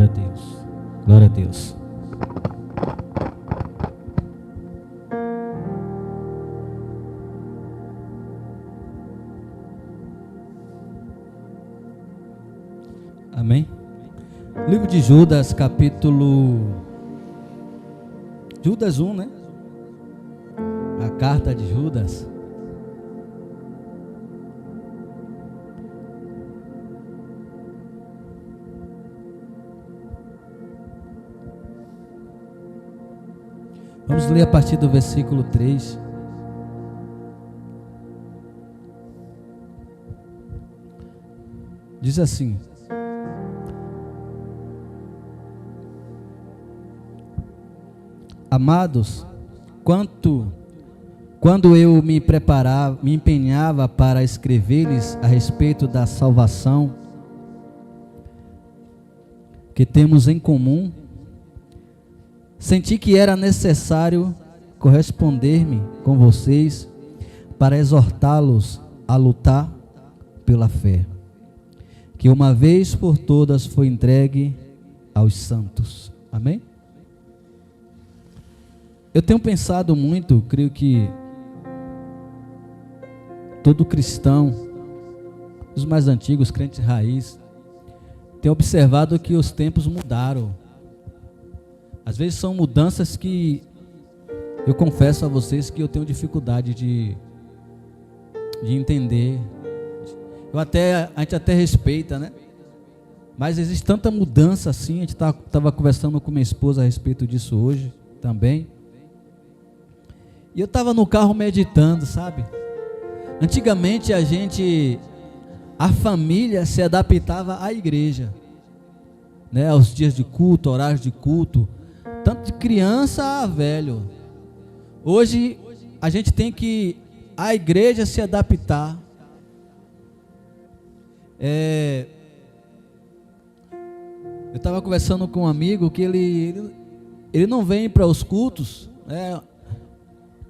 Deus. Glória a Deus. Amém? Livro de Judas, capítulo... Judas 1, né? A carta de Judas. Vamos ler a partir do versículo 3. Diz assim: Amados, quando eu me empenhava para escrever-lhes a respeito da salvação que temos em comum, senti que era necessário corresponder-me com vocês para exortá-los a lutar pela fé, que uma vez por todas foi entregue aos santos. Amém? Eu tenho pensado muito, creio que todo cristão, os mais antigos, crentes raiz, tem observado que os tempos mudaram. Às vezes são mudanças que eu confesso a vocês que eu tenho dificuldade de entender. A gente até respeita, né? Mas existe tanta mudança assim. A gente estava conversando com minha esposa a respeito disso hoje também. E eu estava no carro meditando, sabe? Antigamente a família se adaptava à igreja, né? Aos dias de culto, horários de culto, tanto de criança a velho. Hoje a gente tem que a igreja se adaptar. Eu estava conversando com um amigo que ele não vem para os cultos, né?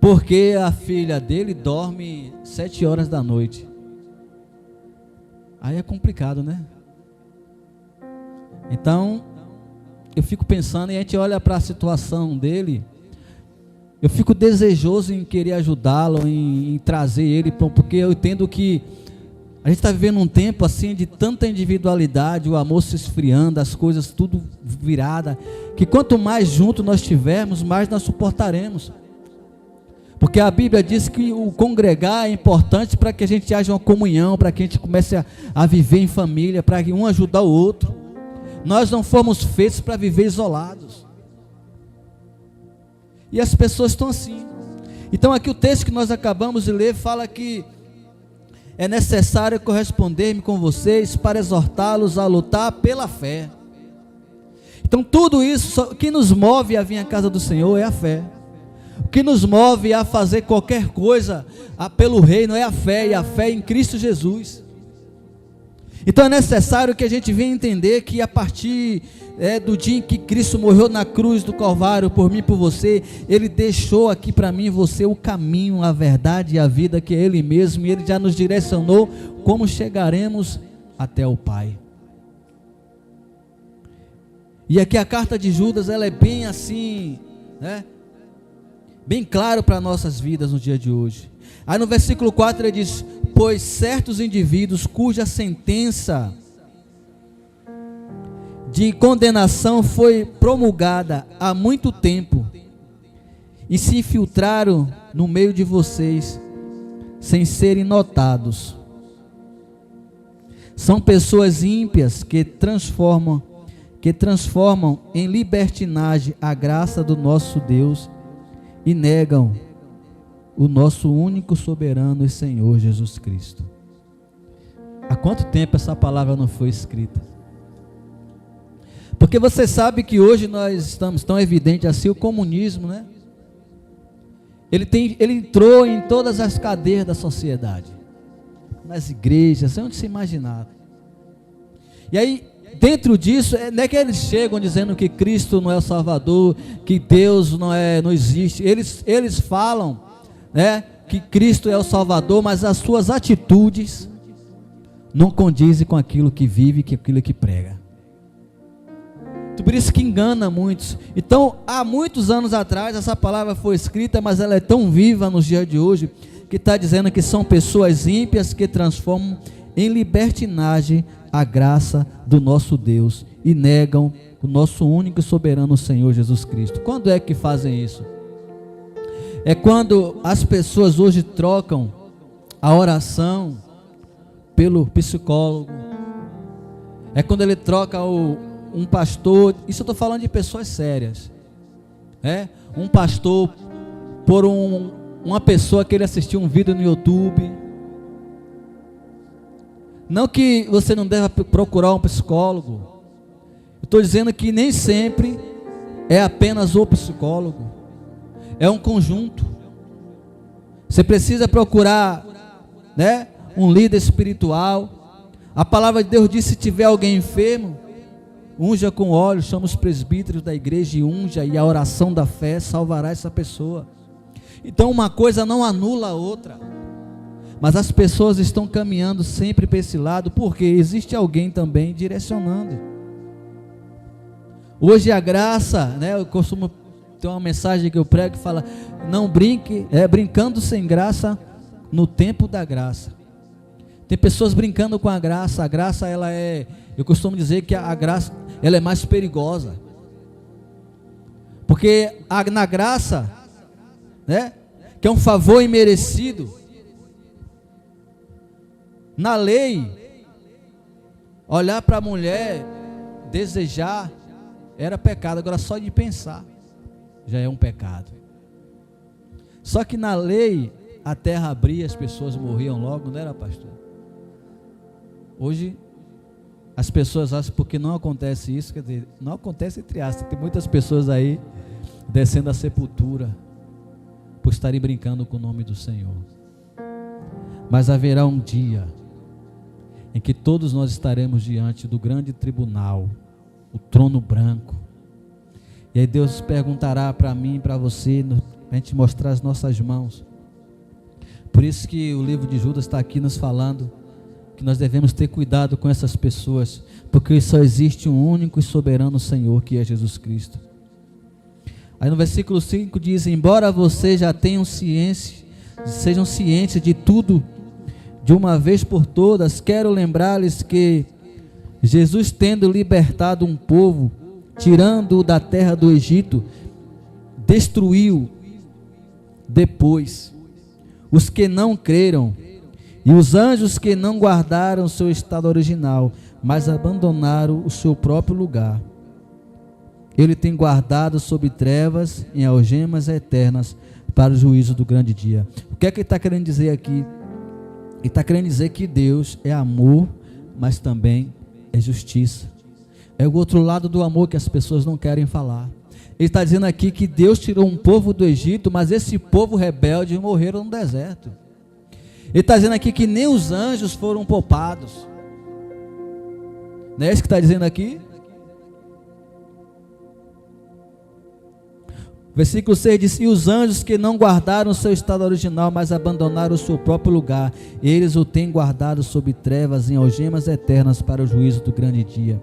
Porque a filha dele dorme 7 horas da noite. Aí é complicado, né? Então, eu fico pensando, e a gente olha para a situação dele, eu fico desejoso em querer ajudá-lo, em trazer ele, porque eu entendo que a gente está vivendo um tempo assim de tanta individualidade, o amor se esfriando, as coisas tudo virada, que quanto mais junto nós tivermos, mais nós suportaremos. Porque a Bíblia diz que o congregar é importante para que a gente haja uma comunhão, para que a gente comece a viver em família, para que um ajudar o outro. Nós não fomos feitos para viver isolados. E as pessoas estão assim. Então aqui o texto que nós acabamos de ler fala que é necessário corresponder-me com vocês para exortá-los a lutar pela fé. Então tudo isso, o que nos move a vir à casa do Senhor é a fé. O que nos move a fazer qualquer coisa pelo reino é a fé, e a fé em Cristo Jesus. Então é necessário que a gente venha entender que a partir do dia em que Cristo morreu na cruz do Calvário por mim e por você, Ele deixou aqui para mim e você o caminho, a verdade e a vida, que é Ele mesmo, e Ele já nos direcionou como chegaremos até o Pai. E aqui a carta de Judas, ela é bem assim, né? Bem claro para nossas vidas no dia de hoje. Aí no versículo 4 ele diz: pois certos indivíduos cuja sentença de condenação foi promulgada há muito tempo e se infiltraram no meio de vocês sem serem notados. São pessoas ímpias que transformam em libertinagem a graça do nosso Deus e negam o nosso único soberano e Senhor Jesus Cristo. Há quanto tempo essa palavra não foi escrita? Porque você sabe que hoje nós estamos tão evidente assim o comunismo, né? Ele entrou em todas as cadeias da sociedade, nas igrejas, onde se imaginar. E aí, dentro disso, não é que eles chegam dizendo que Cristo não é o Salvador, que Deus não existe. Eles falam, né, que Cristo é o Salvador, mas as suas atitudes não condizem com aquilo que vive, com aquilo que prega. Por isso que engana muitos. Então, há muitos anos atrás, essa palavra foi escrita, mas ela é tão viva nos dias de hoje, que está dizendo que são pessoas ímpias que transformam em libertinagem a graça do nosso Deus e negam o nosso único e soberano Senhor Jesus Cristo. Quando é que fazem isso? É quando as pessoas hoje trocam a oração pelo psicólogo. É quando ele troca um pastor. Isso eu estou falando de pessoas sérias. Um pastor por uma pessoa que ele assistiu um vídeo no YouTube. Não que você não deva procurar um psicólogo. Eu estou dizendo que nem sempre é apenas o psicólogo. É um conjunto. Você precisa procurar, um líder espiritual. A palavra de Deus diz: se tiver alguém enfermo, unja com óleo, chama os presbíteros da igreja e unja, e a oração da fé salvará essa pessoa. Então uma coisa não anula a outra, mas as pessoas estão caminhando sempre para esse lado, porque existe alguém também direcionando. Hoje a graça, eu costumo ter uma mensagem que eu prego que fala: não brinque, brincando sem graça no tempo da graça. Tem pessoas brincando com a graça eu costumo dizer que a graça, ela é mais perigosa, porque na graça, que é um favor imerecido, na lei, olhar para a mulher, desejar, era pecado. Agora só de pensar já é um pecado. Só que na lei a terra abria, as pessoas morriam logo, não era, pastor? Hoje as pessoas acham, porque não acontece isso, quer dizer, não acontece entre aspas, tem muitas pessoas aí descendo a sepultura por estarem brincando com o nome do Senhor. Mas haverá um dia em que todos nós estaremos diante do grande tribunal, o trono branco, e aí Deus perguntará para mim e para você, para a gente mostrar as nossas mãos. Por isso que o livro de Judas está aqui nos falando que nós devemos ter cuidado com essas pessoas, porque só existe um único e soberano Senhor, que é Jesus Cristo. Aí no versículo 5 diz: embora vocês já tenham ciência, sejam cientes de tudo de uma vez por todas, quero lembrar-lhes que Jesus, tendo libertado um povo, tirando-o da terra do Egito, destruiu depois os que não creram e os anjos que não guardaram o seu estado original, mas abandonaram o seu próprio lugar. Ele tem guardado sob trevas em algemas eternas para o juízo do grande dia. O que é que ele está querendo dizer aqui? Ele está querendo dizer que Deus é amor, mas também é justiça. É o outro lado do amor que as pessoas não querem falar. Ele está dizendo aqui que Deus tirou um povo do Egito, mas esse povo rebelde morreram no deserto. Ele está dizendo aqui que nem os anjos foram poupados. Não é isso que está dizendo aqui? Versículo 6 diz: e os anjos que não guardaram o seu estado original, mas abandonaram o seu próprio lugar, eles o têm guardado sob trevas em algemas eternas para o juízo do grande dia.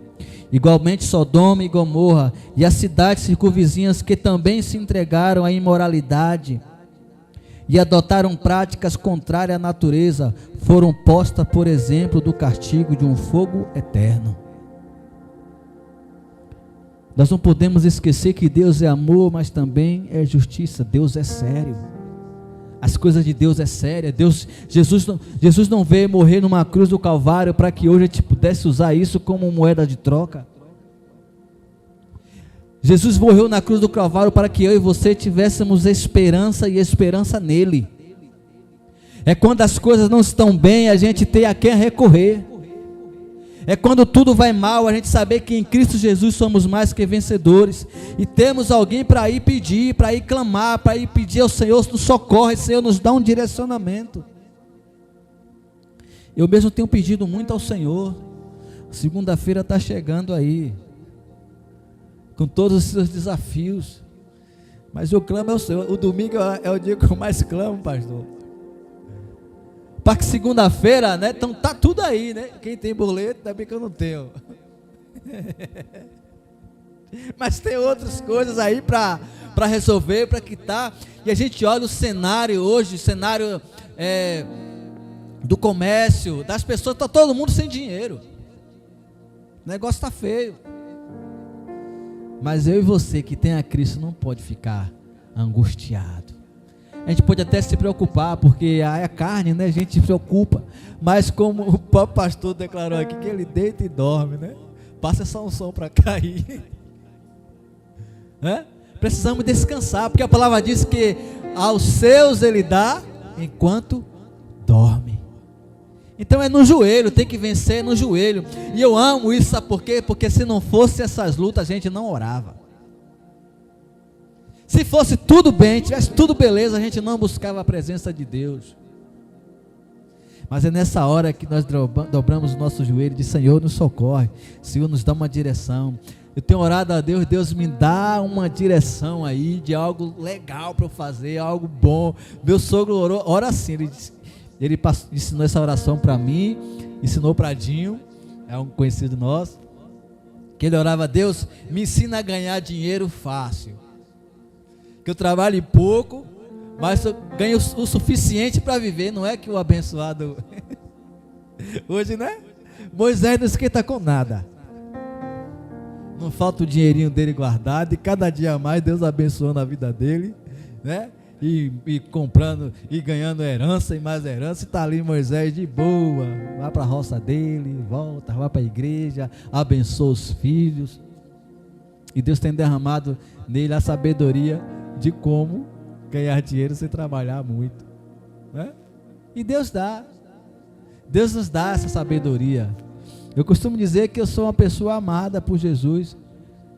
Igualmente Sodoma e Gomorra e as cidades circunvizinhas, que também se entregaram à imoralidade e adotaram práticas contrárias à natureza, foram postas por exemplo do castigo de um fogo eterno. Nós não podemos esquecer que Deus é amor, mas também é justiça. Deus é sério. As coisas de Deus é séria. Jesus não veio morrer numa cruz do Calvário para que hoje a gente pudesse usar isso como moeda de troca. Jesus morreu na cruz do Calvário para que eu e você tivéssemos esperança, e esperança nele. É quando as coisas não estão bem, a gente tem a quem recorrer. É quando tudo vai mal, a gente saber que em Cristo Jesus somos mais que vencedores, e temos alguém para ir pedir, para ir clamar, para ir pedir ao Senhor, nos socorre, Senhor, nos dá um direcionamento. Eu mesmo tenho pedido muito ao Senhor. Segunda-feira está chegando aí, com todos os seus desafios, mas eu clamo ao Senhor. O domingo é o dia que eu mais clamo, pastor, para que segunda-feira, então tá tudo aí, quem tem boleto, ainda bem que eu não tenho. Mas tem outras coisas aí para resolver, para quitar. E a gente olha o cenário hoje, o cenário do comércio, das pessoas, está todo mundo sem dinheiro. O negócio está feio. Mas eu e você que tem a Cristo não pode ficar angustiado. A gente pode até se preocupar, porque a carne, né, a gente se preocupa. Mas como o próprio pastor declarou aqui, que ele deita e dorme, né? Passa essa unção para cair. Precisamos descansar, porque a palavra diz que aos seus ele dá enquanto dorme. Então é no joelho, tem que vencer no joelho. E eu amo isso, sabe por quê? Porque se não fosse essas lutas, a gente não orava. Se fosse tudo bem, tivesse tudo beleza, a gente não buscava a presença de Deus. Mas é nessa hora que nós dobramos o nosso joelho e diz: Senhor, nos socorre, Senhor, nos dá uma direção. Eu tenho orado a Deus, Deus me dá uma direção aí de algo legal para eu fazer, algo bom. Meu sogro ora assim, ele ensinou essa oração para mim, ensinou para Dinho, é um conhecido nosso, que ele orava: Deus, me ensina a ganhar dinheiro fácil, que eu trabalhe pouco, mas eu ganho o suficiente para viver. Não é que o abençoado hoje, né? Moisés não esquenta com nada, não falta o dinheirinho dele guardado, e cada dia mais Deus abençoando a vida dele, né? E comprando e ganhando herança e mais herança. E está ali Moisés de boa, vai para a roça dele, volta, vai para a igreja, abençoa os filhos. E Deus tem derramado nele a sabedoria de como ganhar dinheiro sem trabalhar muito, né? E Deus nos dá essa sabedoria. Eu costumo dizer que eu sou uma pessoa amada por Jesus.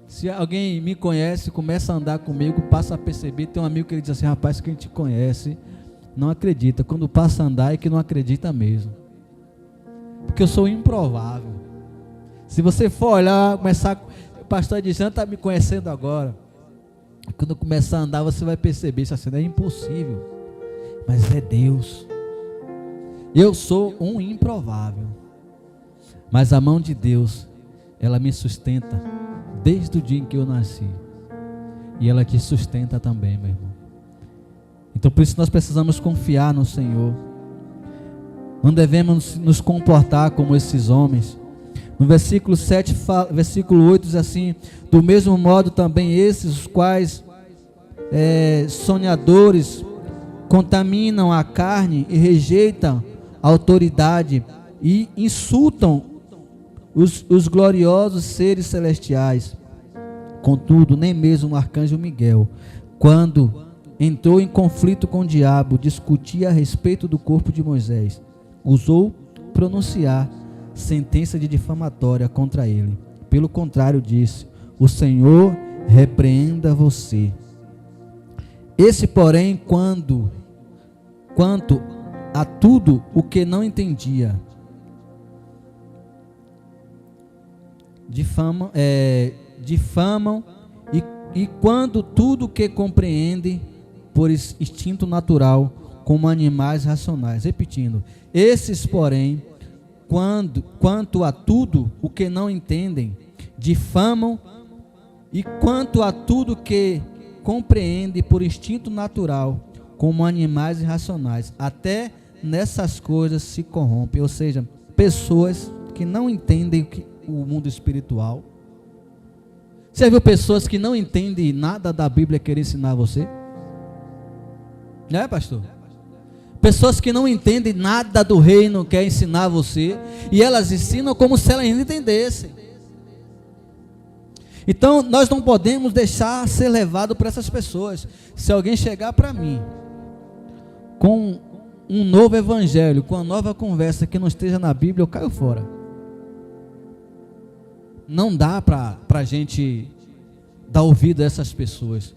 Se alguém me conhece, começa a andar comigo, passa a perceber. Tem um amigo que ele diz assim: rapaz, quem te conhece não acredita. Quando passa a andar é que não acredita mesmo, porque eu sou improvável. Se você for olhar, começar, o pastor de Jean está me conhecendo agora. Quando começar a andar, você vai perceber isso assim: é impossível, mas é Deus. Eu sou um improvável, mas a mão de Deus, ela me sustenta desde o dia em que eu nasci, e ela te sustenta também, meu irmão. Então por isso nós precisamos confiar no Senhor. Não devemos nos comportar como esses homens. No versículo 7, versículo 8 diz assim: do mesmo modo também esses, os quais sonhadores, contaminam a carne e rejeitam a autoridade e insultam os gloriosos seres celestiais. Contudo, nem mesmo o arcanjo Miguel, quando entrou em conflito com o diabo, discutia a respeito do corpo de Moisés, ousou pronunciar sentença de difamatória contra ele. Pelo contrário, disse: o Senhor repreenda você. Esse, porém, quanto a tudo o que não entendia, difamam e quando tudo o que compreende por instinto natural, como animais racionais. Repetindo: esses, porém, quanto a tudo o que não entendem, difamam, e quanto a tudo que compreende por instinto natural, como animais irracionais, até nessas coisas se corrompem. Ou seja, pessoas que não entendem o mundo espiritual. Você viu pessoas que não entendem nada da Bíblia querer ensinar você? Não é, pastor? Pessoas que não entendem nada do reino quer ensinar você, e elas ensinam como se elas ainda entendessem. Então nós não podemos deixar ser levado por essas pessoas. Se alguém chegar para mim com um novo evangelho, com uma nova conversa que não esteja na Bíblia, eu caio fora. Não dá para a gente dar ouvido a essas pessoas.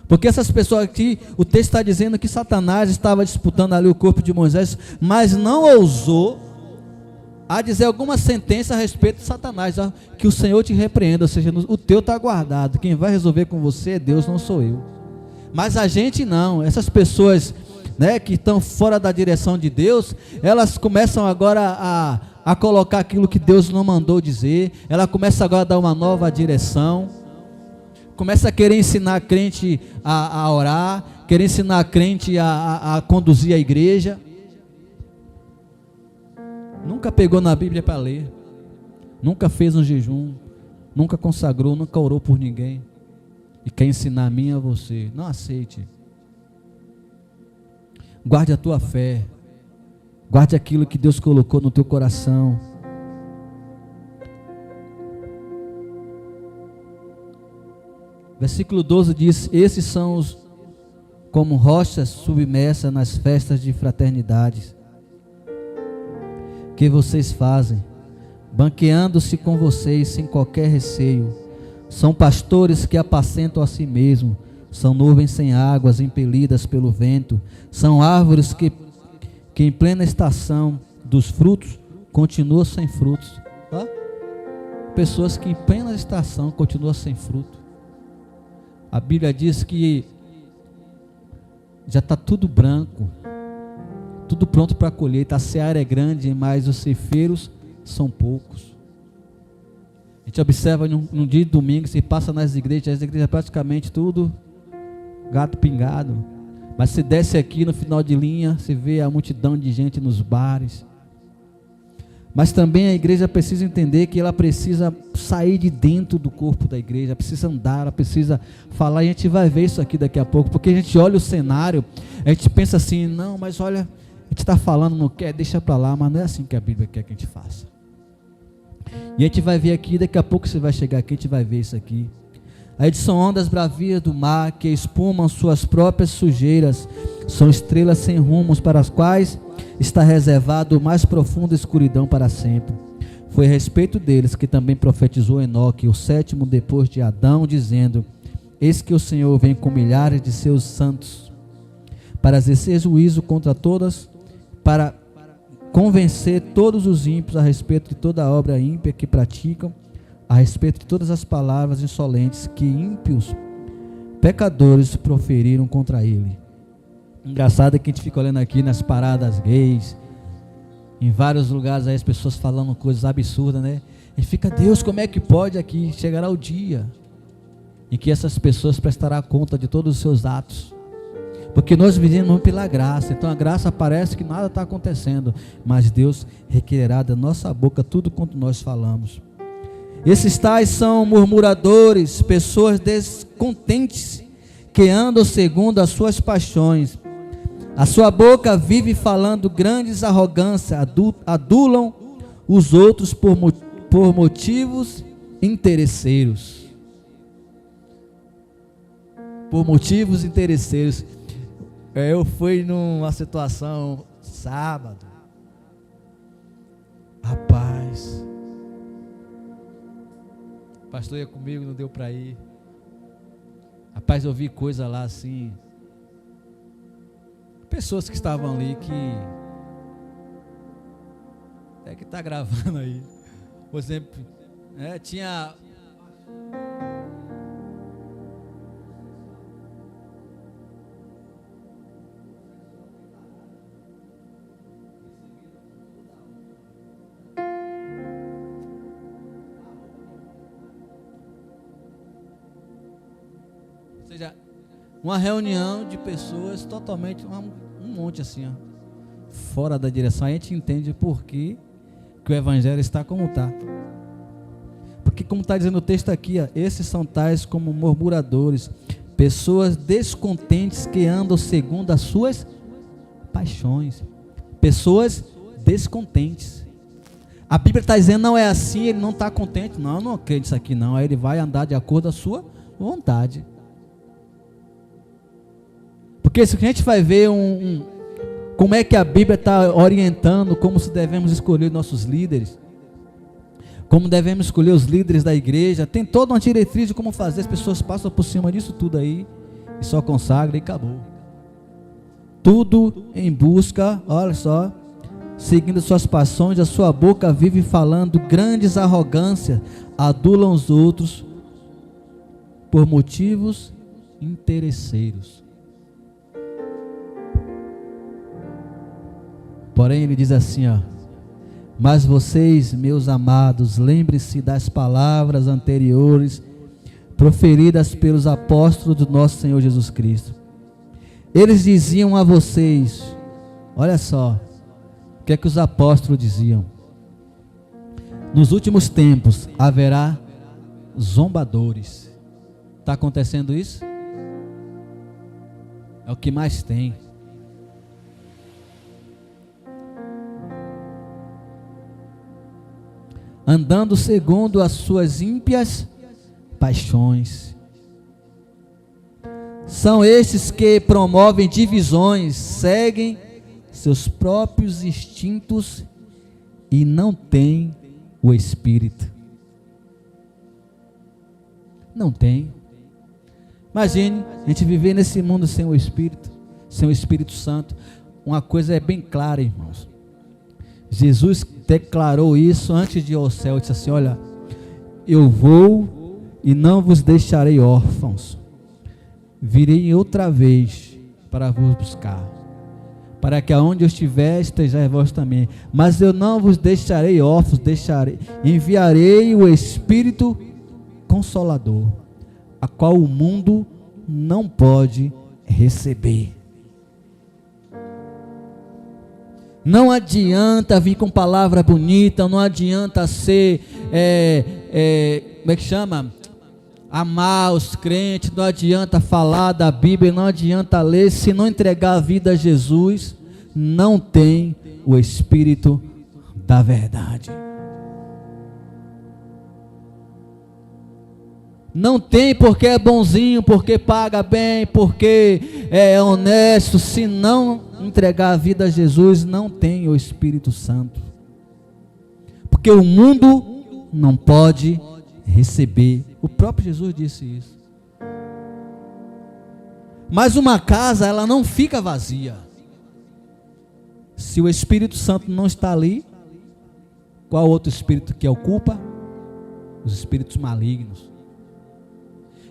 Porque essas pessoas aqui, o texto está dizendo que Satanás estava disputando ali o corpo de Moisés, mas não ousou a dizer alguma sentença a respeito de Satanás, que o Senhor te repreenda. Ou seja, o teu está guardado, quem vai resolver com você é Deus, não sou eu. Mas a gente não, essas pessoas, né, que estão fora da direção de Deus, elas começam agora a colocar aquilo que Deus não mandou dizer, ela começa agora a dar uma nova direção, começa a querer ensinar a crente a orar, querer ensinar a crente a conduzir a igreja. Nunca pegou na Bíblia para ler, nunca fez um jejum, nunca consagrou, nunca orou por ninguém, e quer ensinar a mim e a você. Não aceite. Guarde a tua fé, guarde aquilo que Deus colocou no teu coração. Versículo 12 diz: esses são os como rochas submersas nas festas de fraternidades que vocês fazem, banqueando-se com vocês sem qualquer receio. São pastores que apacentam a si mesmos, são nuvens sem águas impelidas pelo vento, são árvores que em plena estação dos frutos continuam sem frutos. Pessoas que em plena estação continuam sem fruto. A Bíblia diz que já está tudo branco, tudo pronto para a colheita. A seara é grande, mas os ceifeiros são poucos. A gente observa num dia de domingo, se passa nas igrejas, as igrejas praticamente tudo gato pingado. Mas se desce aqui no final de linha, você vê a multidão de gente nos bares. Mas também a igreja precisa entender que ela precisa sair de dentro do corpo da igreja, precisa andar, ela precisa falar, e a gente vai ver isso aqui daqui a pouco, porque a gente olha o cenário, a gente pensa assim, não, mas olha, a gente está falando, não quer, deixa para lá, mas não é assim que a Bíblia quer que a gente faça. E a gente vai ver aqui, daqui a pouco você vai chegar aqui, a gente vai ver isso aqui. Aí são ondas bravias do mar, que espumam suas próprias sujeiras, são estrelas sem rumos, para as quais está reservado o mais profunda escuridão para sempre. Foi a respeito deles que também profetizou Enoque, o sétimo depois de Adão, dizendo: eis que o Senhor vem com milhares de seus santos, para exercer juízo contra todas, para convencer todos os ímpios a respeito de toda a obra ímpia que praticam, a respeito de todas as palavras insolentes que ímpios pecadores proferiram contra ele. Engraçado é que a gente fica olhando aqui nas paradas gays, em vários lugares aí as pessoas falando coisas absurdas, né? A gente fica, Deus, como é que pode aqui? Chegará o dia em que essas pessoas prestarão conta de todos os seus atos, porque nós vivemos pela graça. Então a graça parece que nada está acontecendo, mas Deus requererá da nossa boca tudo quanto nós falamos. Esses tais são murmuradores, pessoas descontentes, que andam segundo as suas paixões. A sua boca vive falando grandes arrogâncias, adulam os outros por motivos interesseiros. Por motivos interesseiros. Eu fui numa situação sábado. Rapaz, o pastor ia comigo, não deu para ir. Rapaz, eu vi coisa lá assim. Pessoas que estavam ali que... É que está gravando aí. Por exemplo, tinha... Ou seja, uma reunião de pessoas totalmente, um monte assim, ó, fora da direção. Aí a gente entende por que o evangelho está como está. Porque como está dizendo o texto aqui, ó, esses são tais como murmuradores, pessoas descontentes que andam segundo as suas paixões. Pessoas descontentes. A Bíblia está dizendo, não é assim, ele não está contente. Não, eu não acredito nisso aqui não. Aí ele vai andar de acordo com a sua vontade. Porque se a gente vai ver como é que a Bíblia está orientando, como se devemos escolher nossos líderes, como devemos escolher os líderes da igreja, tem toda uma diretriz de como fazer. As pessoas passam por cima disso tudo aí e só consagram e acabou. Tudo em busca, olha só, seguindo suas paixões. A sua boca vive falando grandes arrogâncias, adulam os outros por motivos interesseiros. Porém ele diz assim, ó: Mas vocês, meus amados, lembre-se das palavras anteriores proferidas pelos apóstolos do nosso Senhor Jesus Cristo. Eles diziam a vocês, olha só, o que é que os apóstolos diziam? Nos últimos tempos haverá zombadores. Está acontecendo isso? É o que mais tem. Andando segundo as suas ímpias paixões. São estes que promovem divisões, seguem seus próprios instintos e não têm o Espírito. Não tem. Imagine a gente viver nesse mundo sem o Espírito, sem o Espírito Santo. Uma coisa é bem clara, irmãos. Jesus declarou isso antes de ir ao céu. Ele disse assim: olha, eu vou e não vos deixarei órfãos. Virei outra vez para vos buscar, para que aonde eu estiver, estejais vós também. Mas eu não vos deixarei órfãos, enviarei o Espírito Consolador, a qual o mundo não pode receber. Não adianta vir com palavra bonita, não adianta ser, como é que chama? Amar os crentes, não adianta falar da Bíblia, não adianta ler, se não entregar a vida a Jesus, não tem o Espírito da verdade. Não tem porque é bonzinho, porque paga bem, porque é honesto. Se não entregar a vida a Jesus, não tem o Espírito Santo. Porque o mundo não pode receber. O próprio Jesus disse isso. Mas uma casa, ela não fica vazia. Se o Espírito Santo não está ali, qual outro espírito que ocupa? Os espíritos malignos.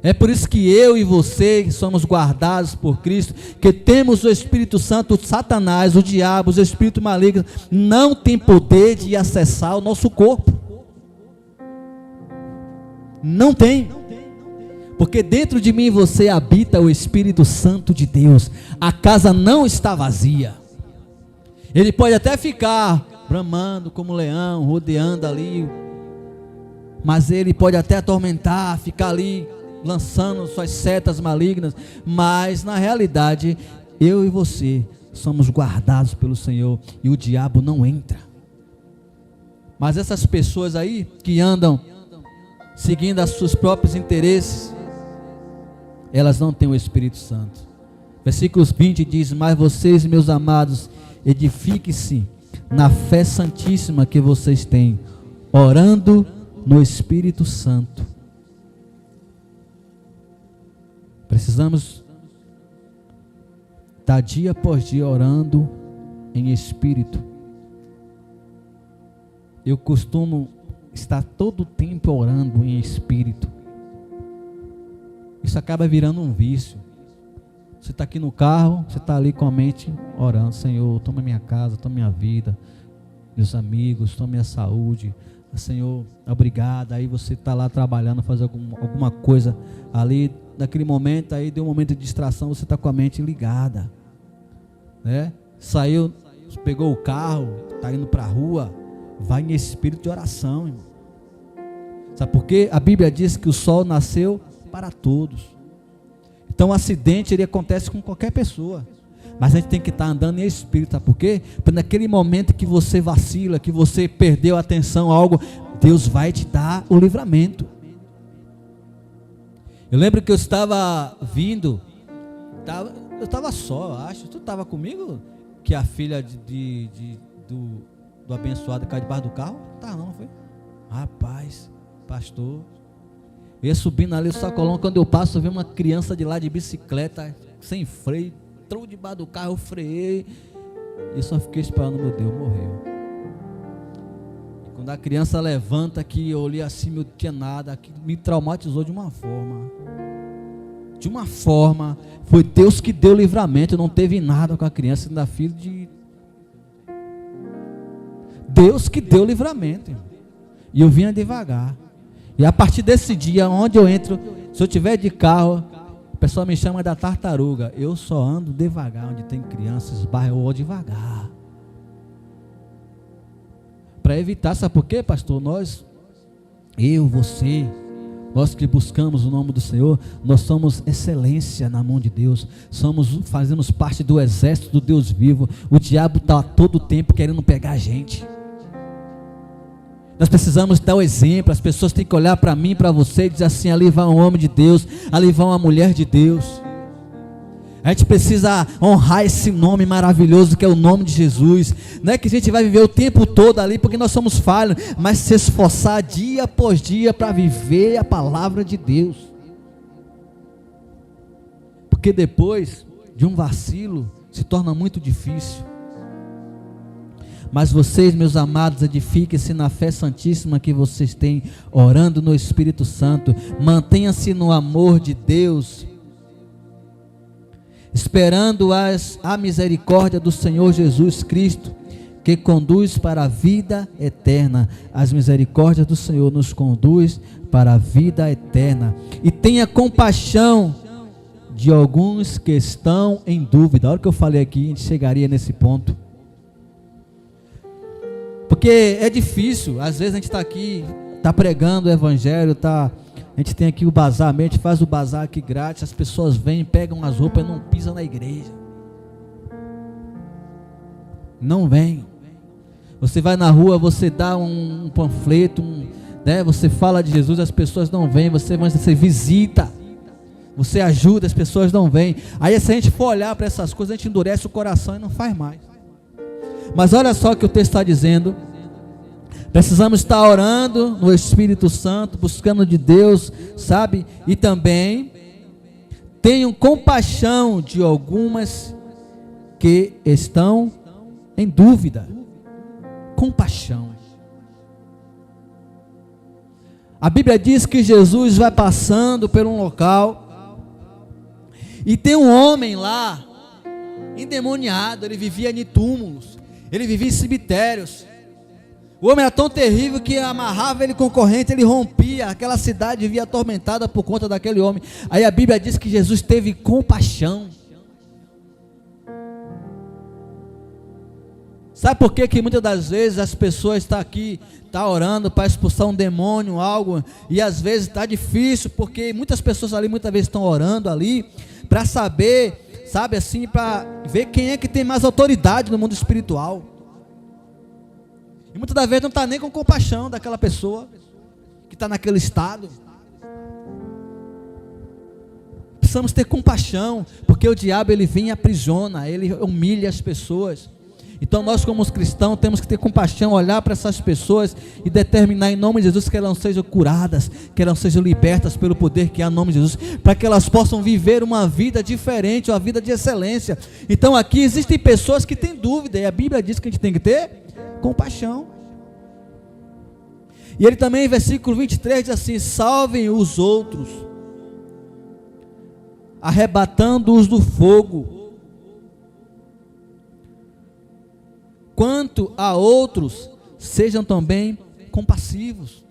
É por isso que eu e você, que somos guardados por Cristo, que temos o Espírito Santo, o Satanás, o diabo, os espíritos malignos, não tem poder de acessar o nosso corpo. Não tem. Porque dentro de mim e você habita o Espírito Santo de Deus. A casa não está vazia. Ele pode até ficar bramando como leão, rodeando ali, mas ele pode até atormentar, ficar ali lançando suas setas malignas, mas na realidade eu e você somos guardados pelo Senhor e o diabo não entra. Mas essas pessoas aí que andam seguindo os seus próprios interesses, elas não têm o Espírito Santo. Versículos 20 diz: mas vocês, meus amados, edifiquem-se na fé santíssima que vocês têm, orando no Espírito Santo. Precisamos estar dia após dia orando em espírito. Eu costumo estar todo o tempo orando em espírito. Isso acaba virando um vício. Você está aqui no carro, você está ali com a mente orando: Senhor, toma minha casa, toma minha vida, meus amigos, toma minha saúde. Senhor, obrigado. Aí você está lá trabalhando, fazendo alguma coisa ali, naquele momento, aí deu um momento de distração, você está com a mente ligada, né? Saiu, pegou o carro, está indo para a rua, vai em espírito de oração, irmão. Sabe por quê? A Bíblia diz que o sol nasceu para todos. Então o acidente ele acontece com qualquer pessoa, mas a gente tem que estar andando em espírito. Sabe por quê? Porque naquele momento que você vacila, que você perdeu a atenção a algo, Deus vai te dar o livramento. Eu lembro que eu estava vindo, eu estava só, eu acho. Tu estava comigo? Que a filha do abençoado caiu debaixo do carro? Tá, não foi? Rapaz, pastor, eu ia subindo ali o sacolão, quando eu passo, eu vi uma criança de lá de bicicleta, sem freio, entrou debaixo do carro, eu freiei, e só fiquei esperando, meu Deus, morreu. E quando a criança levanta, que eu olhei assim, não tinha nada, aquilo me traumatizou de uma forma, foi Deus que deu livramento, não teve nada com a criança, ainda filho de... Deus que deu o livramento, irmão. E eu vinha devagar. E a partir desse dia, onde eu entro, se eu tiver de carro, o pessoal me chama da tartaruga. Eu só ando devagar, onde tem crianças, bairro, eu vou devagar. Para evitar, sabe por quê, pastor? Eu, você, nós que buscamos o nome do Senhor, nós somos excelência na mão de Deus, fazemos parte do exército do Deus vivo. O diabo está a todo tempo querendo pegar a gente. Nós precisamos dar o exemplo. As pessoas têm que olhar para mim, para você e dizer assim: ali vai um homem de Deus, ali vai uma mulher de Deus. A gente precisa honrar esse nome maravilhoso que é o nome de Jesus. Não é que a gente vai viver o tempo todo ali porque nós somos falhos, mas se esforçar dia após dia para viver a palavra de Deus. Porque depois de um vacilo se torna muito difícil. Mas vocês, meus amados, edifiquem-se na fé santíssima que vocês têm, orando no Espírito Santo. Mantenham-se no amor de Deus, esperando a misericórdia do Senhor Jesus Cristo, que conduz para a vida eterna. As misericórdias do Senhor nos conduz para a vida eterna. E tenha compaixão de alguns que estão em dúvida. A hora que eu falei aqui, a gente chegaria nesse ponto. Porque é difícil, às vezes a gente está aqui, está pregando o evangelho, a gente tem aqui o bazar, a gente faz o bazar aqui grátis, as pessoas vêm, pegam as roupas e não pisam na igreja. Não vem. Você vai na rua, você dá um panfleto, você fala de Jesus, as pessoas não vêm, você visita, você ajuda, as pessoas não vêm. Aí se a gente for olhar para essas coisas, a gente endurece o coração e não faz mais. Mas olha só o que o texto está dizendo. Precisamos estar orando no Espírito Santo, buscando de Deus, sabe? E também tenham compaixão de algumas que estão em dúvida. Compaixão. A Bíblia diz que Jesus vai passando por um local e tem um homem lá, endemoniado. Ele vivia em túmulos, ele vivia em cemitérios. O homem era tão terrível que amarrava ele com corrente, ele rompia, aquela cidade vivia atormentada por conta daquele homem. Aí a Bíblia diz que Jesus teve compaixão. Sabe por que muitas das vezes as pessoas estão aqui, orando para expulsar um demônio, algo, e às vezes está difícil, porque muitas pessoas ali, muitas vezes estão orando ali, para saber, sabe assim, para ver quem é que tem mais autoridade no mundo espiritual. E muitas das vezes não está nem com compaixão daquela pessoa que está naquele estado. Precisamos ter compaixão, porque o diabo ele vem e aprisiona, ele humilha as pessoas. Então nós como cristãos temos que ter compaixão, olhar para essas pessoas e determinar em nome de Jesus que elas sejam curadas, que elas sejam libertas pelo poder que há no nome de Jesus, para que elas possam viver uma vida diferente, uma vida de excelência. Então aqui existem pessoas que têm dúvida, e a Bíblia diz que a gente tem que ter compaixão. E ele também, em versículo 23, diz assim: salvem os outros, arrebatando-os do fogo. Quanto a outros, sejam também compassivos,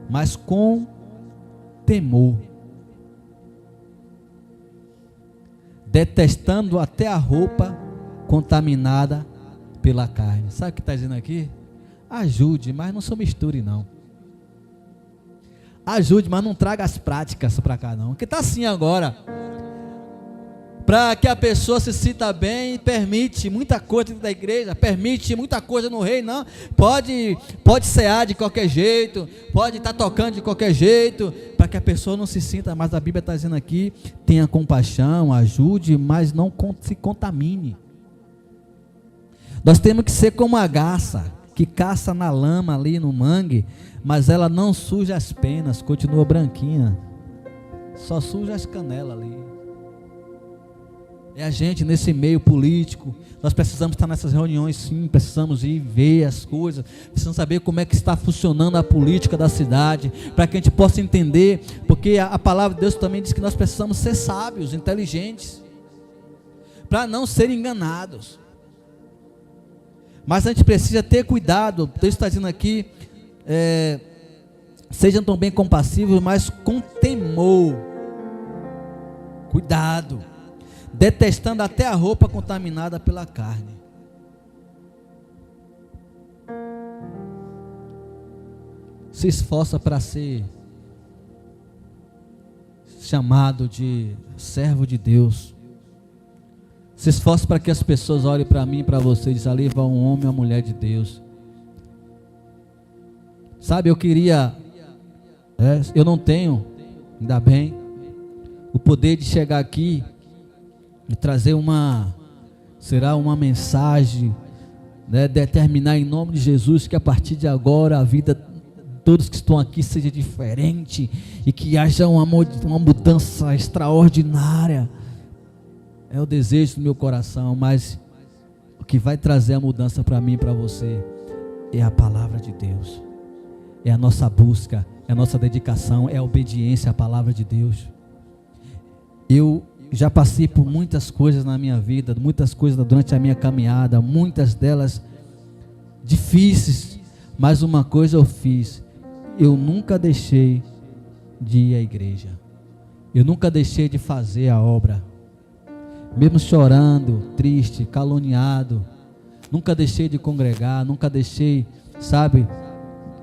mas com temor, detestando até a roupa contaminada pela carne. Sabe o que está dizendo aqui? Ajude, mas não se misture não. Ajude, mas não traga as práticas para cá não. Porque está assim agora. Para que a pessoa se sinta bem, permite muita coisa dentro da igreja, permite muita coisa no reino, não. Pode cear de qualquer jeito, pode estar tocando de qualquer jeito, para que a pessoa não se sinta, mas a Bíblia está dizendo aqui: tenha compaixão, ajude, mas não se contamine. Nós temos que ser como a garça, que caça na lama ali no mangue, mas ela não suja as penas, continua branquinha, só suja as canelas ali. É a gente nesse meio político, nós precisamos estar nessas reuniões sim, precisamos ir ver as coisas, precisamos saber como é que está funcionando a política da cidade, para que a gente possa entender, porque a palavra de Deus também diz que nós precisamos ser sábios, inteligentes, para não ser enganados. Mas a gente precisa ter cuidado. O texto está dizendo aqui, sejam também compassivos, mas com temor. Cuidado. Detestando até a roupa contaminada pela carne. Se esforça para ser chamado de servo de Deus. Se esforça para que as pessoas olhem para mim e para você e dizem, ali vai um homem ou uma mulher de Deus. Sabe, eu queria, eu não tenho, ainda bem, o poder de chegar aqui e trazer uma mensagem, determinar em nome de Jesus que a partir de agora a vida de todos que estão aqui seja diferente e que haja uma mudança extraordinária. É o desejo do meu coração, mas o que vai trazer a mudança para mim e para você é a palavra de Deus, é a nossa busca, é a nossa dedicação, é a obediência à palavra de Deus. Eu já passei por muitas coisas na minha vida, muitas coisas durante a minha caminhada, muitas delas difíceis, mas uma coisa eu fiz, eu nunca deixei de ir à igreja, eu nunca deixei de fazer a obra, mesmo chorando, triste, caluniado, nunca deixei de congregar, nunca deixei,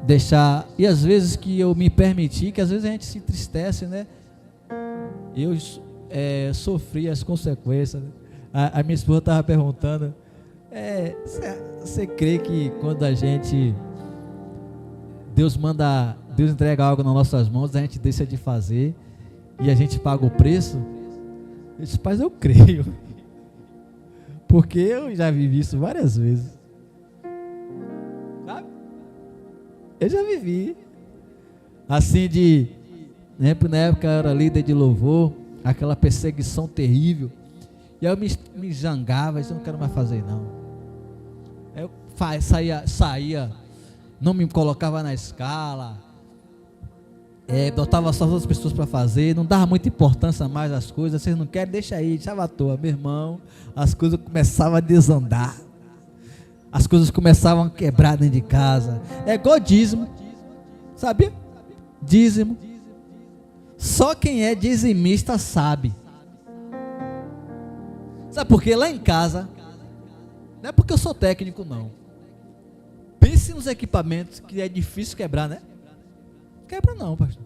deixar, e às vezes que eu me permiti, que às vezes a gente se entristece, eu sofri as consequências. A minha esposa estava perguntando, você crê que quando Deus entrega algo nas nossas mãos, a gente deixa de fazer e a gente paga o preço? Eu disse, mas eu creio, porque eu já vivi isso várias vezes, sabe? Eu já vivi assim na época eu era líder de louvor, aquela perseguição terrível, e aí eu me zangava, eu não quero mais fazer não. Aí eu saía, não me colocava na escala, botava só as outras pessoas para fazer, não dava muita importância mais às coisas. Vocês não querem, deixa aí, deixava à toa. Meu irmão, as coisas começavam a desandar, as coisas começavam a quebrar dentro de casa. É igual dízimo, sabia? Dízimo, só quem é dizimista sabe. Sabe por quê? Lá em casa, não é porque eu sou técnico não, pense nos equipamentos que é difícil quebrar, né? Quebra não, pastor.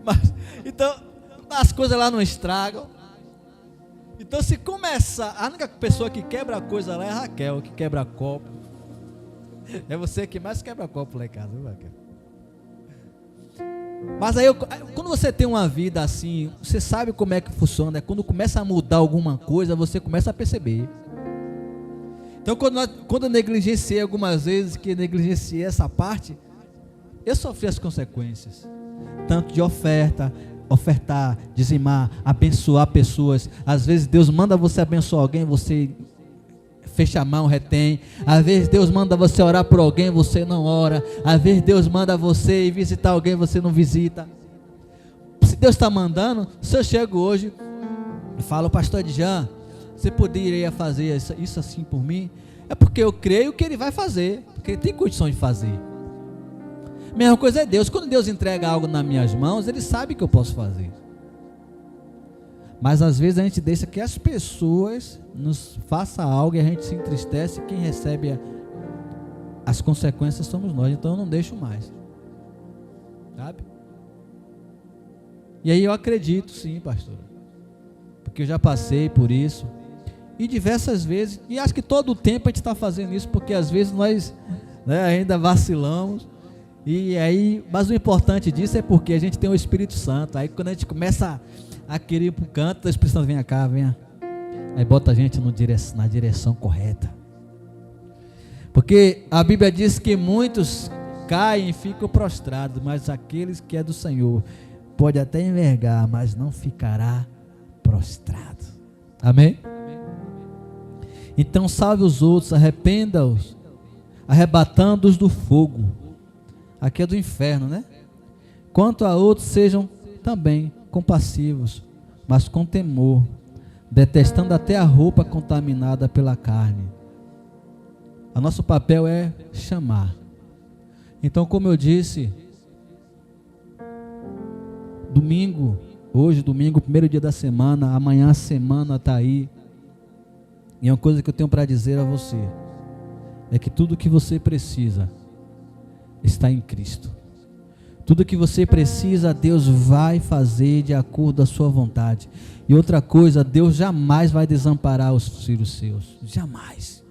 Mas, então, as coisas lá não estragam. Então, se começar, a única pessoa que quebra a coisa lá é a Raquel, que quebra copo. É você que mais quebra copo lá em casa, viu, Raquel? Mas aí, quando você tem uma vida assim, você sabe como é que funciona. Quando começa a mudar alguma coisa, você começa a perceber. Então, quando eu negligenciei algumas vezes, que negligenciei essa parte, eu sofri as consequências, tanto de ofertar, dizimar, abençoar pessoas. Às vezes Deus manda você abençoar alguém, você fecha a mão, retém. Às vezes Deus manda você orar por alguém, você não ora. Às vezes Deus manda você ir visitar alguém, você não visita. Se Deus está mandando, se eu chego hoje e falo, pastor Edjan, você poderia fazer isso assim por mim? É porque eu creio que Ele vai fazer, porque Ele tem condição de fazer. Mesma coisa é Deus. Quando Deus entrega algo nas minhas mãos, Ele sabe que eu posso fazer. Mas às vezes a gente deixa que as pessoas nos façam algo e a gente se entristece, e quem recebe as consequências somos nós. Então eu não deixo mais, sabe? E aí eu acredito sim, pastor, porque eu já passei por isso, e diversas vezes, e acho que todo o tempo a gente está fazendo isso, porque às vezes nós ainda vacilamos. E aí, mas o importante disso é porque a gente tem o Espírito Santo. Aí quando a gente começa a querer ir para o canto, o Espírito Santo vem cá, venha. Aí bota a gente na direção correta. Porque a Bíblia diz que muitos caem e ficam prostrados, mas aqueles que é do Senhor, pode até envergar, mas não ficará prostrado. Amém? Então salve os outros, arrependa-os, arrebatando-os do fogo. Aqui é do inferno, né? Quanto a outros, sejam também compassivos, mas com temor, detestando até a roupa contaminada pela carne. O nosso papel é chamar. Então, como eu disse, domingo, hoje, domingo, primeiro dia da semana, amanhã a semana está aí. E uma coisa que eu tenho para dizer a você, é que tudo que você precisa está em Cristo. Tudo que você precisa, Deus vai fazer de acordo com a sua vontade. E outra coisa, Deus jamais vai desamparar os filhos seus. Jamais.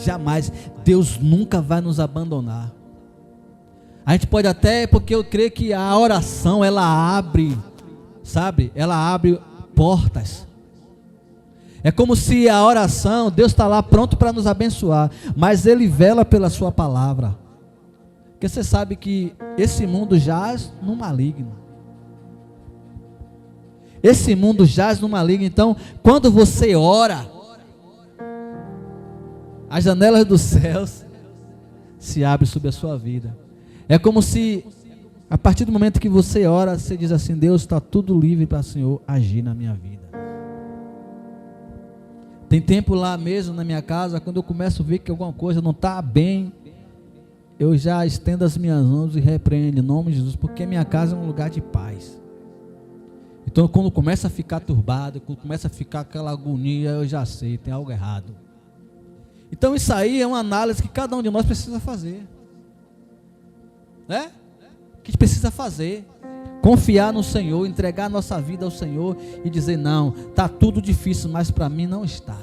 Jamais. Deus nunca vai nos abandonar. A gente pode até, porque eu creio que a oração, ela abre, sabe? Ela abre portas. É como se a oração, Deus está lá pronto para nos abençoar, mas Ele vela pela sua palavra. Porque você sabe que esse mundo jaz no maligno. Esse mundo jaz no maligno. Então, quando você ora, as janelas dos céus se abrem sobre a sua vida. É como se, a partir do momento que você ora, você diz assim: Deus, está tudo livre para o Senhor agir na minha vida. Tem tempo lá mesmo na minha casa, quando eu começo a ver que alguma coisa não está bem, eu já estendo as minhas mãos e repreendo em nome de Jesus, porque minha casa é um lugar de paz. Então, quando começa a ficar turbado, quando começa a ficar aquela agonia, eu já sei, tem algo errado. Então, isso aí é uma análise que cada um de nós precisa fazer. Né? Que a gente precisa fazer. Confiar no Senhor, entregar a nossa vida ao Senhor e dizer: não, está tudo difícil, mas para mim não está.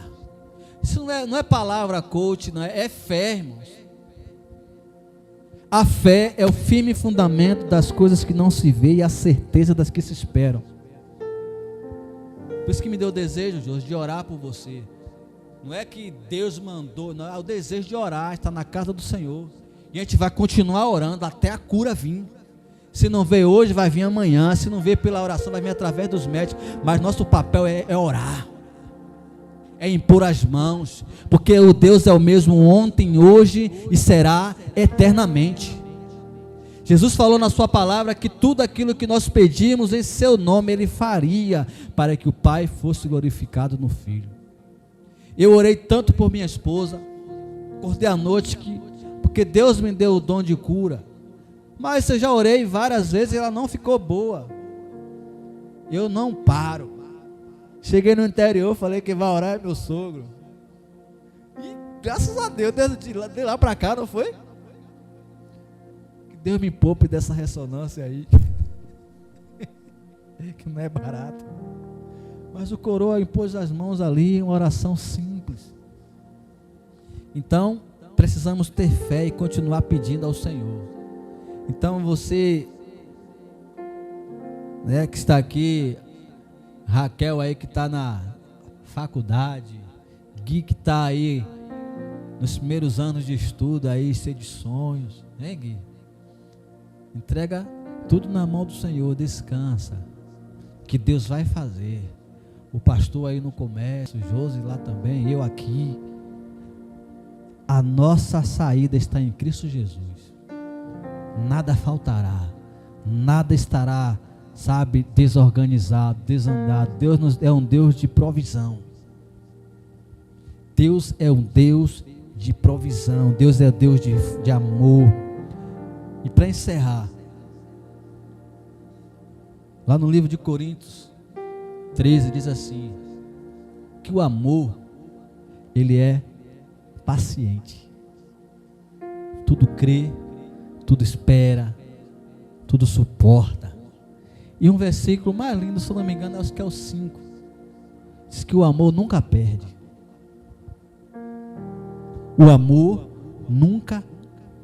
Isso não é palavra coach, não é fé, irmãos. A fé é o firme fundamento das coisas que não se vê e a certeza das que se esperam. Por isso que me deu o desejo, Deus, de orar por você. Não é que Deus mandou, não, é o desejo de orar, está na casa do Senhor. E a gente vai continuar orando até a cura vir. Se não veio hoje, vai vir amanhã. Se não veio pela oração, vai vir através dos médicos. Mas nosso papel é orar. É impor as mãos. Porque o Deus é o mesmo ontem, hoje e será eternamente. Jesus falou na sua palavra que tudo aquilo que nós pedimos em seu nome, Ele faria para que o Pai fosse glorificado no Filho. Eu orei tanto por minha esposa. Acordei à noite porque Deus me deu o dom de cura. Mas eu já orei várias vezes e ela não ficou boa. Eu não paro. Cheguei no interior, falei que vai orar é meu sogro. E graças a Deus, de lá para cá, não foi? Que Deus me poupe dessa ressonância aí. Que não é barato. Mas o coroa impôs as mãos ali, uma oração simples. Então, precisamos ter fé e continuar pedindo ao Senhor. Então você, né, que está aqui, Raquel aí que está na faculdade, Gui que está aí nos primeiros anos de estudo aí, cheio de sonhos, né, Gui? Entrega tudo na mão do Senhor, descansa, que Deus vai fazer. O pastor aí no comércio, o Josi lá também, eu aqui. A nossa saída está em Cristo Jesus. Nada faltará, nada estará, sabe, desorganizado, desandado. Deus é um Deus de provisão. Deus é um Deus de provisão. Deus é Deus de amor. E para encerrar, lá no livro de Coríntios 13 diz assim, que o amor, ele é paciente. Tudo crê, tudo espera, tudo suporta. E um versículo mais lindo, se eu não me engano, acho que é o 5. Diz que o amor nunca perde. O amor nunca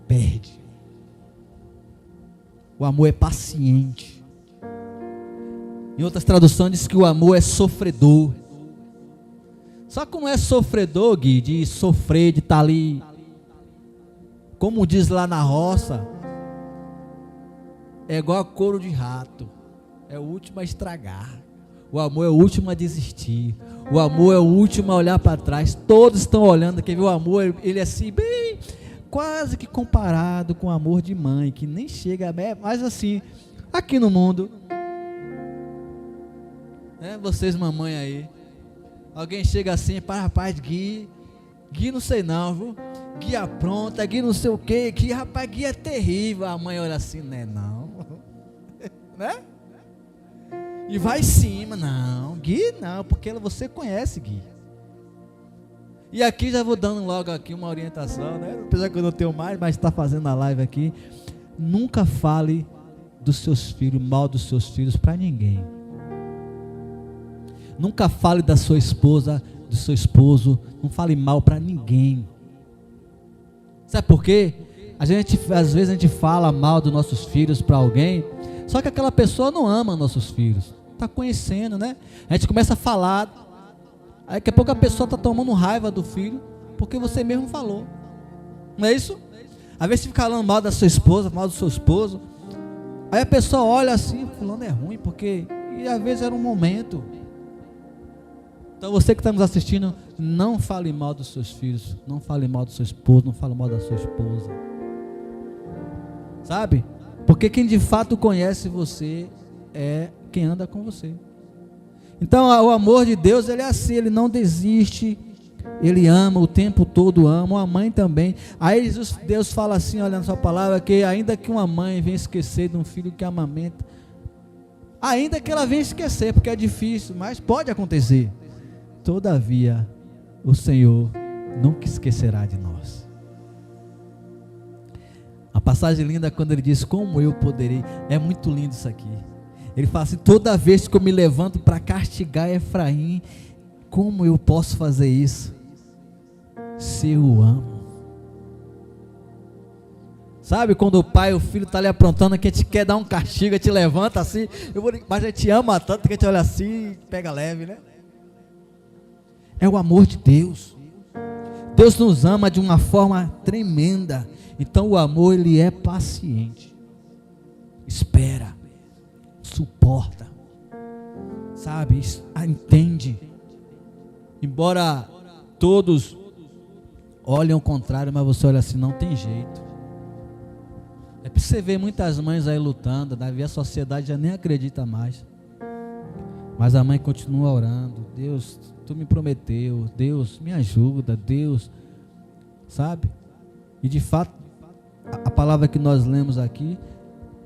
perde. O amor é paciente. Em outras traduções diz que o amor é sofredor. Só que não é sofredor, Gui, de sofrer, de estar ali, como diz lá na roça, é igual a couro de rato, é o último a estragar. O amor é o último a desistir. O amor é o último a olhar para trás. Todos estão olhando, quer ver o amor, ele é assim, bem, quase que comparado com o amor de mãe, que nem chega, mas assim, aqui no mundo, né, vocês mamãe aí, alguém chega assim, para rapaz, Gui não sei não, viu? guia pronta, guia não sei o que, que rapaz, guia é terrível. A mãe olha assim, né? Não, né? E vai em cima, não, guia não, porque você conhece guia. E aqui já vou dando logo aqui uma orientação, né? Apesar que eu não tenho mais, mas está fazendo a live aqui. Nunca fale dos seus filhos, mal dos seus filhos para ninguém. Nunca fale da sua esposa, do seu esposo, não fale mal para ninguém. Sabe por quê? Às vezes a gente fala mal dos nossos filhos para alguém, só que aquela pessoa não ama nossos filhos, está conhecendo, né? A gente começa a falar, aí daqui a pouco a pessoa está tomando raiva do filho, porque você mesmo falou, não é isso? Às vezes você fica falando mal da sua esposa, mal do seu esposo, aí a pessoa olha assim, fulano é ruim, porque, e às vezes era um momento. Então você que está nos assistindo, não fale mal dos seus filhos, não fale mal do seu esposo, não fale mal da sua esposa, sabe? Porque quem de fato conhece você é quem anda com você. Então o amor de Deus, ele é assim, ele não desiste, ele ama o tempo todo, ama a mãe também. Aí Deus fala assim, olha na sua palavra, que ainda que uma mãe venha esquecer de um filho que amamenta, ainda que ela venha esquecer, porque é difícil, mas pode acontecer. Todavia, o Senhor nunca esquecerá de nós. A passagem linda quando ele diz, como eu poderei, é muito lindo isso aqui. Ele fala assim, toda vez que eu me levanto para castigar Efraim, como eu posso fazer isso? Se eu o amo. Sabe quando o pai e o filho estão ali aprontando, que a gente quer dar um castigo, a gente levanta assim, mas a gente ama tanto que a gente olha assim, pega leve, né? É o amor de Deus. Deus nos ama de uma forma tremenda. Então o amor, ele é paciente. Espera. Suporta. Sabe? Entende. Embora todos olhem o contrário, mas você olha assim, não tem jeito. É para você ver muitas mães aí lutando, daí a sociedade já nem acredita mais. Mas a mãe continua orando. Deus, tu me prometeu, Deus me ajuda, Deus, sabe? E de fato, a palavra que nós lemos aqui,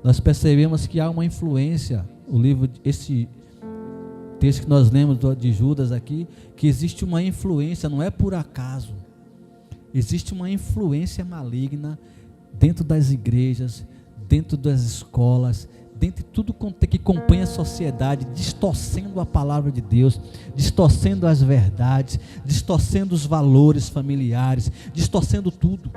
nós percebemos que há uma influência, o livro, esse texto que nós lemos de Judas aqui, que existe uma influência, não é por acaso, existe uma influência maligna dentro das igrejas, dentro das escolas, dentro de tudo que compõe a sociedade, distorcendo a palavra de Deus, distorcendo as verdades, distorcendo os valores familiares, distorcendo tudo.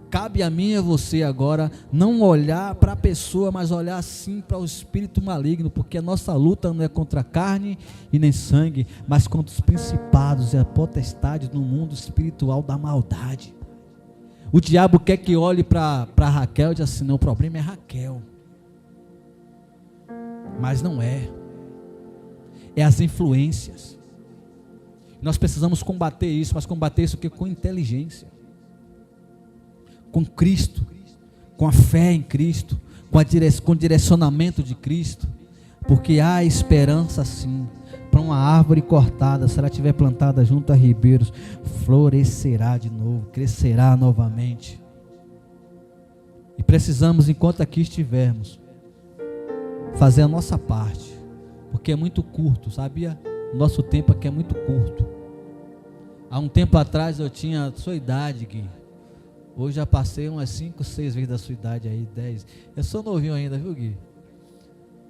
Cabe a mim e a você agora não olhar para a pessoa, mas olhar sim para o espírito maligno, porque a nossa luta não é contra a carne e nem sangue, mas contra os principados e a potestade no mundo espiritual da maldade. O diabo quer que olhe para Raquel e diga assim, não, o problema é Raquel. Mas não é. É as influências. Nós precisamos combater isso, mas combater isso com inteligência. Com Cristo, com a fé em Cristo, com o direcionamento de Cristo. Porque há esperança sim. Para uma árvore cortada, se ela estiver plantada junto a ribeiros, florescerá de novo, crescerá novamente. E precisamos, enquanto aqui estivermos, fazer a nossa parte, porque é muito curto, sabia? Nosso tempo aqui é muito curto. Há um tempo atrás eu tinha a sua idade, Gui. Hoje já passei umas 5, 6 vezes da sua idade aí, 10. Eu sou novinho ainda, viu, Gui?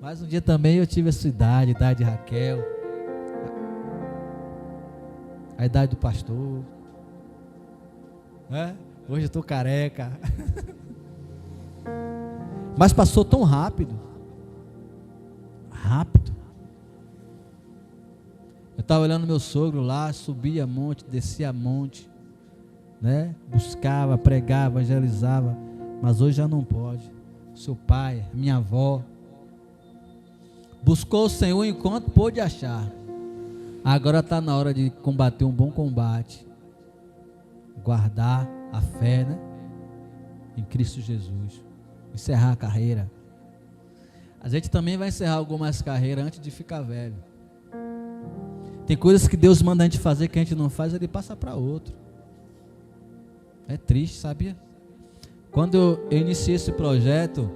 Mas um dia também eu tive a sua idade, a idade de Raquel, a idade do pastor, né? Hoje eu estou careca. Mas passou tão rápido. Eu estava olhando meu sogro lá, subia monte, descia monte, né? Buscava, pregava, evangelizava, mas hoje já não pode. Seu pai, minha avó, buscou o Senhor enquanto pôde achar. Agora está na hora de combater um bom combate, guardar a fé, né? Em Cristo Jesus, encerrar a carreira. A gente também vai encerrar algumas carreiras antes de ficar velho. Tem coisas que Deus manda a gente fazer que a gente não faz, Ele passa para outro. É triste, sabia? Quando eu iniciei esse projeto,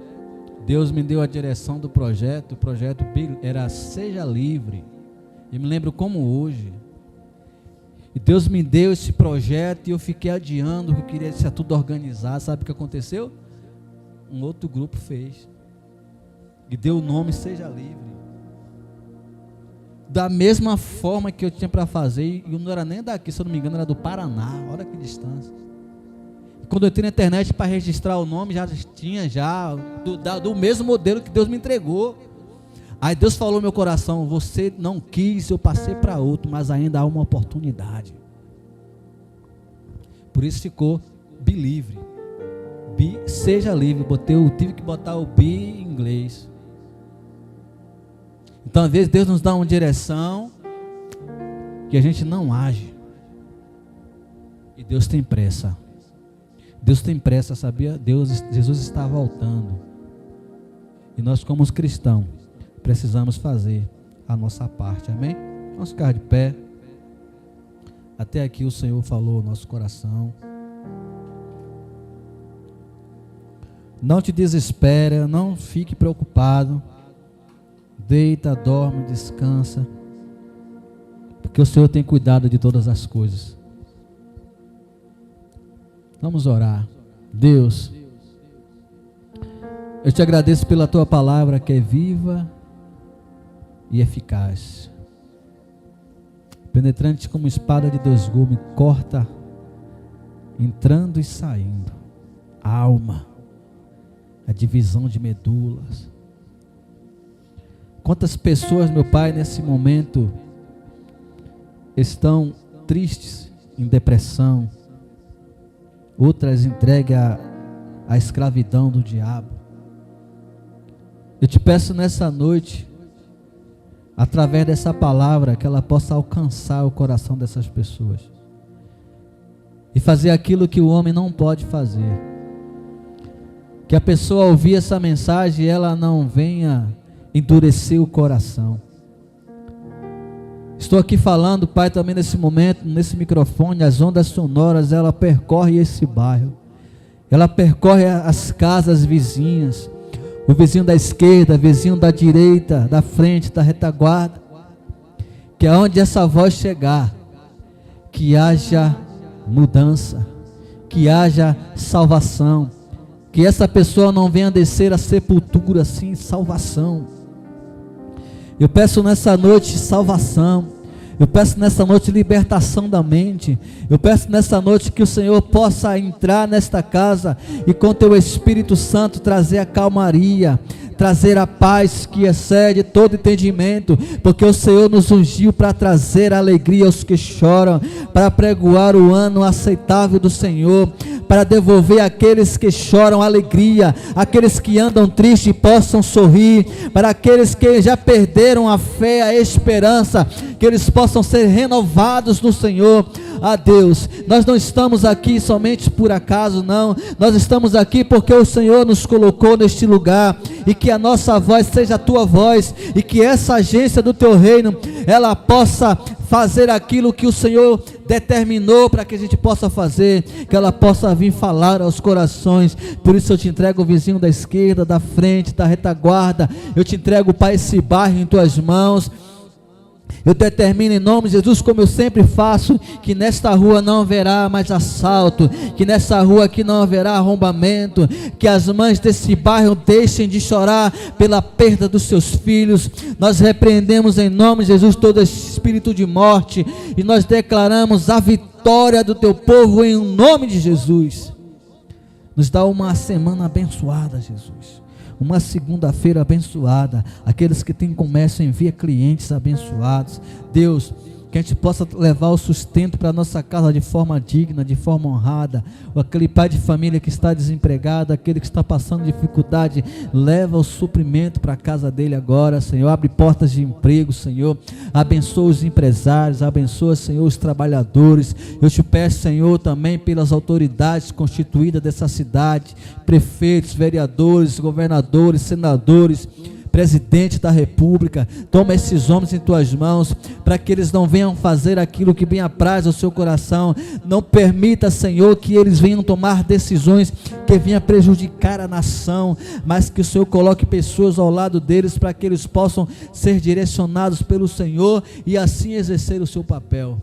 Deus me deu a direção do projeto. O projeto era Seja Livre. Eu me lembro como hoje. E Deus me deu esse projeto e eu fiquei adiando, que eu queria ser tudo organizado. Sabe o que aconteceu? Um outro grupo fez. E deu o nome Seja Livre. Da mesma forma que eu tinha para fazer, e eu não era nem daqui, se eu não me engano, era do Paraná. Olha que distância. Quando eu entrei na internet para registrar o nome, já tinha do mesmo modelo que Deus me entregou. Aí Deus falou no meu coração: você não quis, eu passei para outro, mas ainda há uma oportunidade. Por isso ficou Be Livre. Seja livre. Tive que botar o Be em inglês. Então às vezes Deus nos dá uma direção que a gente não age. E Deus tem pressa. Deus tem pressa, sabia? Jesus está voltando. E nós, como os cristãos, precisamos fazer a nossa parte, amém? Vamos ficar de pé. Até aqui o Senhor falou no nosso coração. Não te desespera, não fique preocupado. Deita, dorme, descansa. Porque o Senhor tem cuidado de todas as coisas. Vamos orar. Deus, eu te agradeço pela tua palavra que é viva e eficaz, penetrante como espada de dois gumes, corta entrando e saindo a alma, a divisão de medulas. Quantas pessoas, meu Pai, nesse momento estão tristes, em depressão, outras entregues à escravidão do diabo. Eu te peço nessa noite, através dessa palavra, que ela possa alcançar o coração dessas pessoas e fazer aquilo que o homem não pode fazer. Que a pessoa ao ouvir essa mensagem, ela não venha endurecer o coração. Estou aqui falando, Pai, também nesse momento, nesse microfone, as ondas sonoras, ela percorre esse bairro, ela percorre as casas vizinhas, o vizinho da esquerda, o vizinho da direita, da frente, da retaguarda, que aonde essa voz chegar, que haja mudança, que haja salvação, que essa pessoa não venha descer a sepultura, sim, salvação. Eu peço nessa noite salvação. Eu peço nessa noite libertação da mente. Eu peço nessa noite que o Senhor possa entrar nesta casa e com teu Espírito Santo trazer a calmaria, trazer a paz que excede todo entendimento, porque o Senhor nos ungiu para trazer alegria aos que choram, para pregoar o ano aceitável do Senhor, para devolver àqueles que choram alegria, aqueles que andam tristes possam sorrir, para aqueles que já perderam a fé, a esperança, que eles possam ser renovados no Senhor. Ah, Deus, nós não estamos aqui somente por acaso, não, nós estamos aqui porque o Senhor nos colocou neste lugar, e que a nossa voz seja a tua voz, e que essa agência do teu reino, ela possa fazer aquilo que o Senhor determinou para que a gente possa fazer, que ela possa vir falar aos corações. Por isso eu te entrego o vizinho da esquerda, da frente, da retaguarda, eu te entrego, Pai, esse bairro em tuas mãos. Eu determino em nome de Jesus, como eu sempre faço, que nesta rua não haverá mais assalto, que nessa rua aqui não haverá arrombamento, que as mães desse bairro deixem de chorar pela perda dos seus filhos. Nós repreendemos em nome de Jesus todo esse espírito de morte e nós declaramos a vitória do teu povo em nome de Jesus. Nos dá uma semana abençoada, Jesus. Uma segunda-feira abençoada. Aqueles que têm comércio, envia clientes abençoados. Deus, que a gente possa levar o sustento para a nossa casa de forma digna, de forma honrada. Ou aquele pai de família que está desempregado, aquele que está passando dificuldade, leva o suprimento para a casa dele agora, Senhor. Abre portas de emprego, Senhor. Abençoa os empresários, abençoa, Senhor, os trabalhadores. Eu te peço, Senhor, também pelas autoridades constituídas dessa cidade, prefeitos, vereadores, governadores, senadores, presidente da república. Toma esses homens em tuas mãos, para que eles não venham fazer aquilo que bem apraz ao seu coração. Não permita, Senhor, que eles venham tomar decisões que venham prejudicar a nação, mas que o Senhor coloque pessoas ao lado deles, para que eles possam ser direcionados pelo Senhor e assim exercer o seu papel.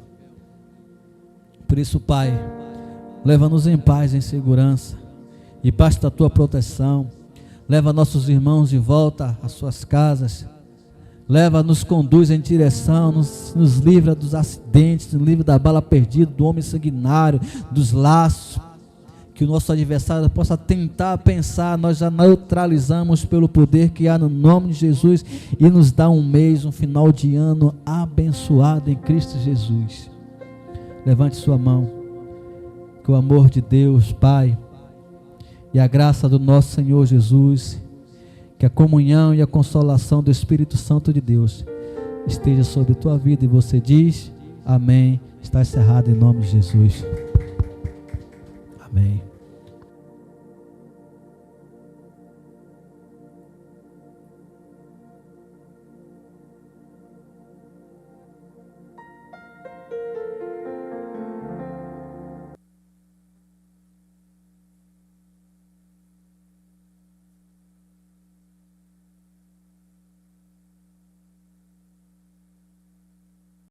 Por isso, Pai, leva-nos em paz, em segurança, e basta a tua proteção. Leva nossos irmãos de volta às suas casas. Leva, nos conduz em direção, nos livra dos acidentes, nos livra da bala perdida, do homem sanguinário, dos laços. Que o nosso adversário possa tentar pensar, nós já neutralizamos pelo poder que há no nome de Jesus, e nos dá um mês, um final de ano abençoado em Cristo Jesus. Levante sua mão. Que o amor de Deus, Pai, e a graça do nosso Senhor Jesus, que a comunhão e a consolação do Espírito Santo de Deus esteja sobre a tua vida. E você diz, amém. Está encerrado em nome de Jesus.